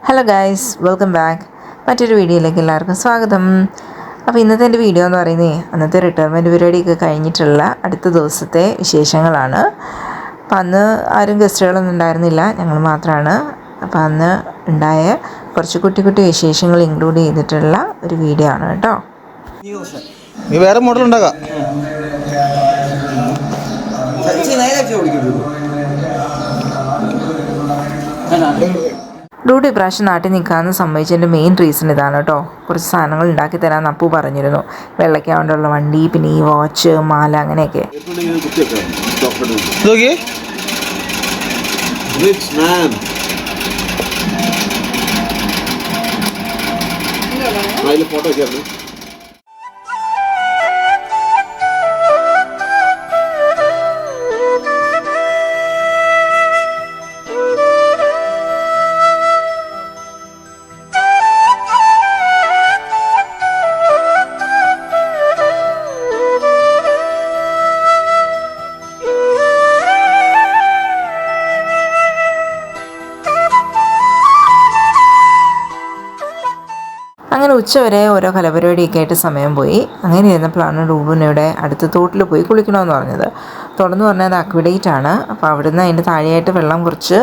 Hello guys, welcome back. മറ്റൊരു വീഡിയോയിലേക്ക് എല്ലാവർക്കും സ്വാഗതം. അപ്പോൾ ഇന്നത്തെ എൻ്റെ വീഡിയോ എന്ന് പറയുന്നത് അന്നത്തെ റിട്ടയർമെൻറ്റ് പരിപാടിയൊക്കെ കഴിഞ്ഞിട്ടുള്ള അടുത്ത ദിവസത്തെ വിശേഷങ്ങളാണ്. അപ്പോൾ അന്ന് ആരും ഗസ്റ്റുകളൊന്നും ഉണ്ടായിരുന്നില്ല, ഞങ്ങൾ മാത്രമാണ്. അപ്പോൾ അന്ന് ഉണ്ടായ കുറച്ച് കുട്ടി കുട്ടി വിശേഷങ്ങൾ ഇൻക്ലൂഡ് ചെയ്തിട്ടുള്ള ഒരു വീഡിയോ ആണ് കേട്ടോ. നീ വേറെ മോഡൽ ഉണ്ടാകാം. ഡൂഡു ഇപ്രാവശ്യം നാട്ടിൽ നിൽക്കാമെന്ന് സംഭവിച്ചതിൻ്റെ മെയിൻ റീസൺ ഇതാണ് കേട്ടോ. കുറച്ച് സാധനങ്ങൾ ഉണ്ടാക്കി തരാമെന്ന് അപ്പു പറഞ്ഞിരുന്നു. വെള്ളയ്ക്ക കൊണ്ടുള്ള വണ്ടി, പിന്നെ ഈ വാച്ച്, മാല, അങ്ങനെയൊക്കെ. അങ്ങനെ ഉച്ചവരെ ഓരോ കലപരിപാടിയൊക്കെ ആയിട്ട് സമയം പോയി. അങ്ങനെ ഇരുന്നപ്പോഴാണ് ഡൂബുനയുടെ അടുത്ത തോട്ടിൽ പോയി കുളിക്കണമെന്ന് പറഞ്ഞത്. തുറന്നു പറഞ്ഞാൽ അത് അക്വിഡേറ്റ് ആണ്. അപ്പോൾ അവിടുന്ന് അതിൻ്റെ താഴെയായിട്ട് വെള്ളം കുറച്ച്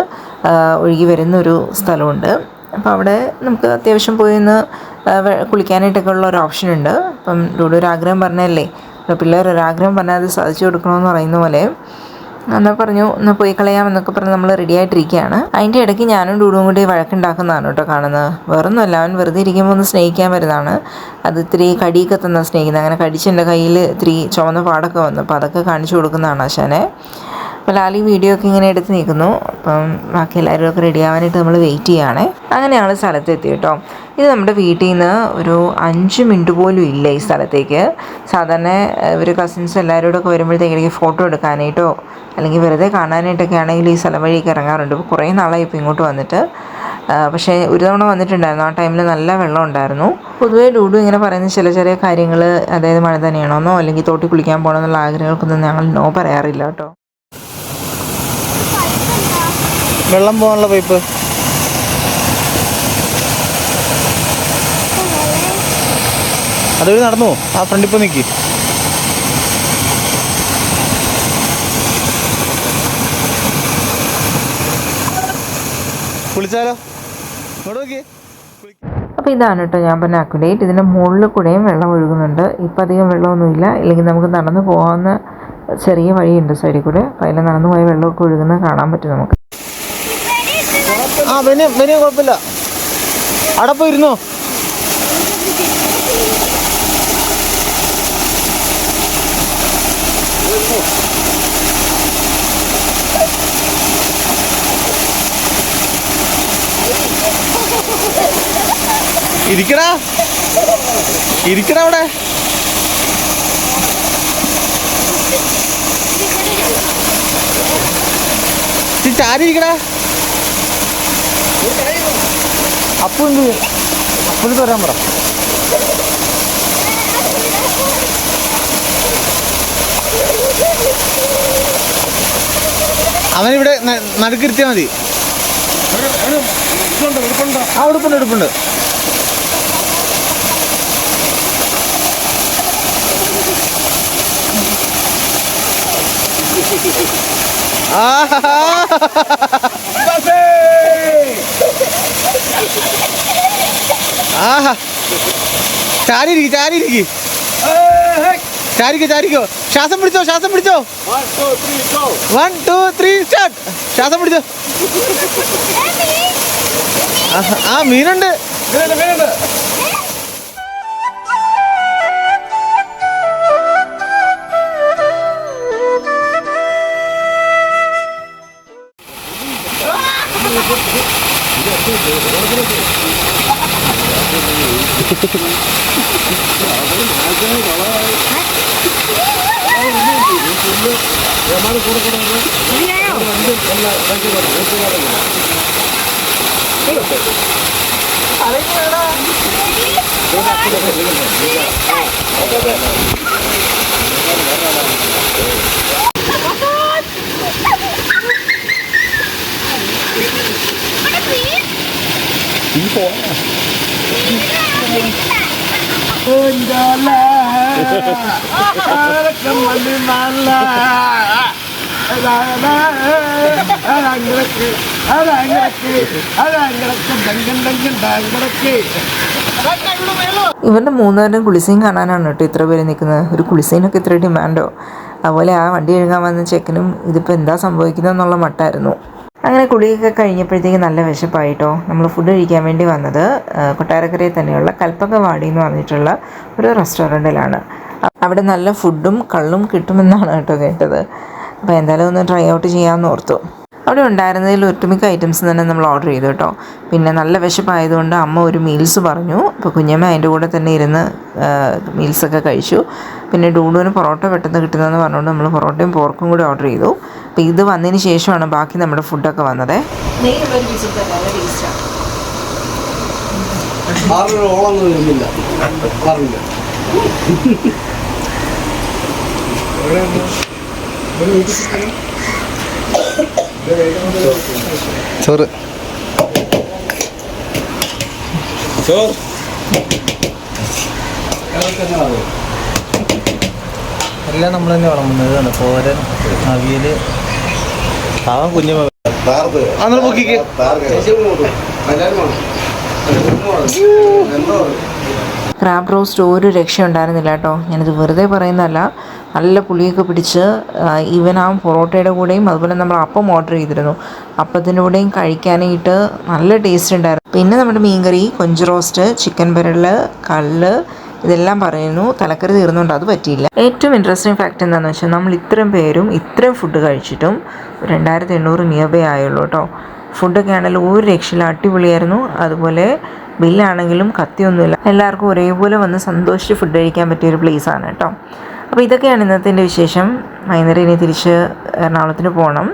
ഒഴുകി വരുന്നൊരു സ്ഥലമുണ്ട്. അപ്പോൾ അവിടെ നമുക്ക് അത്യാവശ്യം പോയി ഒന്ന് കുളിക്കാനായിട്ടൊക്കെ ഉള്ള ഒരു ഓപ്ഷൻ ഉണ്ട്. അപ്പം ഡൂഡു ഒരാഗ്രഹം പറഞ്ഞല്ലേ, പിള്ളേർ ഒരാഗ്രഹം പറഞ്ഞാൽ അത് സാധിച്ചു കൊടുക്കണമെന്ന് പറയുന്ന പോലെ എന്നാൽ പറഞ്ഞു എന്നാൽ പോയി കളയാമെന്നൊക്കെ പറഞ്ഞ് നമ്മൾ റെഡി ആയിട്ടിരിക്കുകയാണ്. അതിൻ്റെ ഇടയ്ക്ക് ഞാനും ഡൂഡും കൂടി വഴക്കുണ്ടാക്കുന്നതാണ് കേട്ടോ കാണുന്നത്. വേറൊന്നുമല്ല, അവൻ വെറുതെ ഇരിക്കുമ്പോൾ ഒന്ന് സ്നേഹിക്കാൻ വരുന്നതാണ്. അത് ഇത്തിരി കടിയൊക്കെ തന്നാ സ്നേഹിക്കുന്നത്. അങ്ങനെ കടിച്ച് എൻ്റെ കയ്യിൽ ഇത്തിരി ചുവന്ന പാടൊക്കെ വന്നു. അപ്പോൾ അതൊക്കെ കാണിച്ചു കൊടുക്കുന്നതാണ് ആശാനെ. അപ്പോൾ ലാലി വീഡിയോ ഒക്കെ ഇങ്ങനെ എടുത്ത് നിൽക്കുന്നു. അപ്പം ബാക്കി എല്ലാവരും ഒക്കെ റെഡി ആവാനായിട്ട് നമ്മൾ വെയിറ്റ് ചെയ്യുകയാണേ. അങ്ങനെ ഞങ്ങൾ സ്ഥലത്തെത്തി കേട്ടോ. ഇത് നമ്മുടെ വീട്ടിൽ നിന്ന് ഒരു 5 മിനിറ്റ് പോലും ഇല്ല ഈ സ്ഥലത്തേക്ക്. സാധാരണ ഇവർ കസിൻസ് എല്ലാവരോടും ഒക്കെ വരുമ്പോഴത്തേക്ക് ഫോട്ടോ എടുക്കാനായിട്ടോ അല്ലെങ്കിൽ വെറുതെ കാണാനായിട്ടൊക്കെ ആണെങ്കിൽ ഈ സ്ഥലം വഴിയൊക്കെ ഇറങ്ങാറുണ്ട്. ഇപ്പോൾ കുറേ നാളായി ഇപ്പോൾ ഇങ്ങോട്ട് വന്നിട്ട്. പക്ഷേ ഒരു തവണ വന്നിട്ടുണ്ടായിരുന്നു. ആ ടൈമിൽ നല്ല വെള്ളം ഉണ്ടായിരുന്നു. പൊതുവേ ഡൂഡു ഇങ്ങനെ പറയുന്ന ചില ചെറിയ കാര്യങ്ങൾ, അതായത് മഴ തന്നെയാണോന്നോ അല്ലെങ്കിൽ തോട്ടിൽ കുളിക്കാൻ പോകണമെന്നുള്ള ആഗ്രഹങ്ങൾക്കൊന്നും ഞങ്ങൾ നോ പറയാറില്ല കേട്ടോ. വെള്ളം പോകാനുള്ള പൈപ്പ് അതുവഴി നടന്നു. ആ ഫ്രണ്ടിൽ ഇപ്പോൾ നിൽക്കി. കുളിച്ചാലോ? ഇങ്ങോട്ട് നോക്കി. അപ്പോൾ ഇതാണ് കേട്ടോ ഞാൻ പറഞ്ഞ അക്വിഡേറ്റ്. ഇതിൻ്റെ മുകളിൽ കൂടെയും വെള്ളം ഒഴുകുന്നുണ്ട്. ഇപ്പം അധികം വെള്ളമൊന്നുമില്ല. ഇല്ലെങ്കിൽ നമുക്ക് നടന്നു പോകാവുന്ന ചെറിയ വഴിയുണ്ട് സൈഡിൽ കൂടെ. അപ്പോൾ അതിൽ നടന്നു പോയ വെള്ളമൊക്കെ ഒഴുകുന്നത് കാണാൻ പറ്റും നമുക്ക്. ആ വെനി കുഴപ്പമില്ല. അവിടെ പോയി ഇരുന്നോ. ഇരിക്കടാ അവിടെ. ചാരി ഇരിക്കടാ. അപ്പുറത്ത് വരാൻ പറ. അവനിവിടെ നടുക്കിരുത്തിയാൽ മതി. ആ ഉടുപ്പുണ്ട്. ചാരിക്കോ. ശ്വാസം പിടിച്ചോ. 1 2 3 സ്റ്റാർട്ട്. ശ്വാസം പിടിച്ചോ. ആ മീനുണ്ട്. ഈ പോയാ ഇവരുടെ മൂന്നുപേരുടെയും കുളിസീൻ കാണാനാണ് കേട്ടോ ഇത്ര പേര് നിൽക്കുന്നത്. ഒരു കുളിസീനൊക്കെ ഇത്ര ഡിമാൻഡോ. അതുപോലെ ആ വണ്ടി കഴുകാൻ വന്ന ചെക്കനും ഇതിപ്പോൾ എന്താ സംഭവിക്കുന്നത് എന്നുള്ള മട്ടായിരുന്നു. അങ്ങനെ കുളിയൊക്കെ കഴിഞ്ഞപ്പോഴത്തേക്ക് നല്ല വിശപ്പായിട്ടോ. നമ്മൾ ഫുഡ് കഴിക്കാൻ വേണ്ടി വന്നത് കൊട്ടാരക്കരയിൽ തന്നെയുള്ള കൽപ്പകവാടി എന്ന് പറഞ്ഞിട്ടുള്ള ഒരു റെസ്റ്റോറൻറ്റിലാണ്. അവിടെ നല്ല ഫുഡും കള്ളും കിട്ടുമെന്നാണ് കേട്ടോ കേട്ടത്. അപ്പോൾ എന്തായാലും ഒന്ന് ട്രൈ ഔട്ട് ചെയ്യാമെന്ന് ഓർത്തു. അവിടെ ഉണ്ടായിരുന്നതിൽ ഒട്ടുമിക്ക ഐറ്റംസ് തന്നെ നമ്മൾ ഓർഡർ ചെയ്തു കേട്ടോ. പിന്നെ നല്ല വിശപ്പായതുകൊണ്ട് അമ്മ ഒരു മീൽസ് പറഞ്ഞു. അപ്പോൾ കുഞ്ഞമ്മ അതിൻ്റെ കൂടെ തന്നെ ഇരുന്ന് മീൽസൊക്കെ കഴിച്ചു. പിന്നെ ഡൂഡുവിന് പൊറോട്ട പെട്ടെന്ന് കിട്ടുന്നതെന്ന് പറഞ്ഞുകൊണ്ട് നമ്മൾ പൊറോട്ടയും പോർക്കും കൂടി ഓർഡർ ചെയ്തു. അപ്പോൾ ഇത് വന്നതിന് ശേഷമാണ് ബാക്കി നമ്മുടെ ഫുഡൊക്കെ വന്നത്. ചോറ് എല്ലാം നമ്മൾ തന്നെ വളമുന്നത്. തോരൻ, അവിയൽ, പാവം കുഞ്ഞു പൊക്കിക്ക്. ക്രാബ് റോസ്റ്റ് ഒരു രക്ഷ ഉണ്ടായിരുന്നില്ല കേട്ടോ. ഞാനിത് വെറുതെ പറയുന്നതല്ല. നല്ല പുളിയൊക്കെ പിടിച്ച് ഈവൻ ആ പൊറോട്ടയുടെ കൂടെയും അതുപോലെ നമ്മൾ അപ്പം ഓർഡർ ചെയ്തിരുന്നു. അപ്പത്തിൻ്റെ കൂടെയും കഴിക്കാനായിട്ട് നല്ല ടേസ്റ്റ് ഉണ്ടായിരുന്നു. പിന്നെ നമ്മുടെ മീൻകറി, കൊഞ്ച് റോസ്റ്റ്, ചിക്കൻ പെരള്, കള്ള് ഇതെല്ലാം പറയുന്നു. തലക്കറി തീർന്നുകൊണ്ട് അത് പറ്റിയില്ല. ഏറ്റവും ഇൻട്രസ്റ്റിംഗ് ഫാക്റ്റ് എന്താണെന്ന് വെച്ചാൽ നമ്മൾ ഇത്രയും പേരും ഇത്രയും ഫുഡ് കഴിച്ചിട്ടും 2800 നിയർ ബൈ ആയുള്ളൂ കേട്ടോ. ഫുഡൊക്കെ ആണെങ്കിലും ഒരു രക്ഷയില്ല, അടിപൊളിയായിരുന്നു. അതുപോലെ ബില്ലാണെങ്കിലും കത്തിയൊന്നുമില്ല. എല്ലാവർക്കും ഒരേപോലെ വന്ന് സന്തോഷിച്ച് ഫുഡ് കഴിക്കാൻ പറ്റിയൊരു പ്ലേസാണ് കേട്ടോ. അപ്പോൾ ഇതൊക്കെയാണ് ഇന്നത്തെ എൻ്റെ വിശേഷം. വൈകുന്നേരം ഇനി തിരിച്ച് എറണാകുളത്തിന് പോകണം.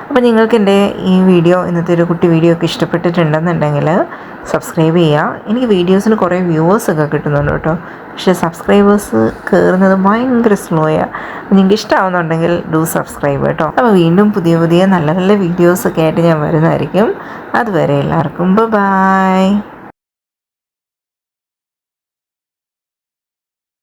അപ്പോൾ നിങ്ങൾക്ക് എൻ്റെ ഈ വീഡിയോ, ഇന്നത്തെ ഒരു കുട്ടി വീഡിയോ ഒക്കെ ഇഷ്ടപ്പെട്ടിട്ടുണ്ടെന്നുണ്ടെങ്കിൽ സബ്സ്ക്രൈബ് ചെയ്യുക. എനിക്ക് വീഡിയോസിന് കുറേ വ്യൂവേഴ്സൊക്കെ കിട്ടുന്നുണ്ട് കേട്ടോ. പക്ഷേ സബ്സ്ക്രൈബേഴ്സ് കയറുന്നത് ഭയങ്കര സ്ലോയാണ്. നിങ്ങൾക്ക് ഇഷ്ടമാവുന്നുണ്ടെങ്കിൽ ഡു സബ്സ്ക്രൈബ് കേട്ടോ. അപ്പോൾ വീണ്ടും പുതിയ പുതിയ നല്ല നല്ല വീഡിയോസൊക്കെ ആയിട്ട് ഞാൻ വരുന്നതായിരിക്കും. അതുവരെ എല്ലാവർക്കും ബൈ.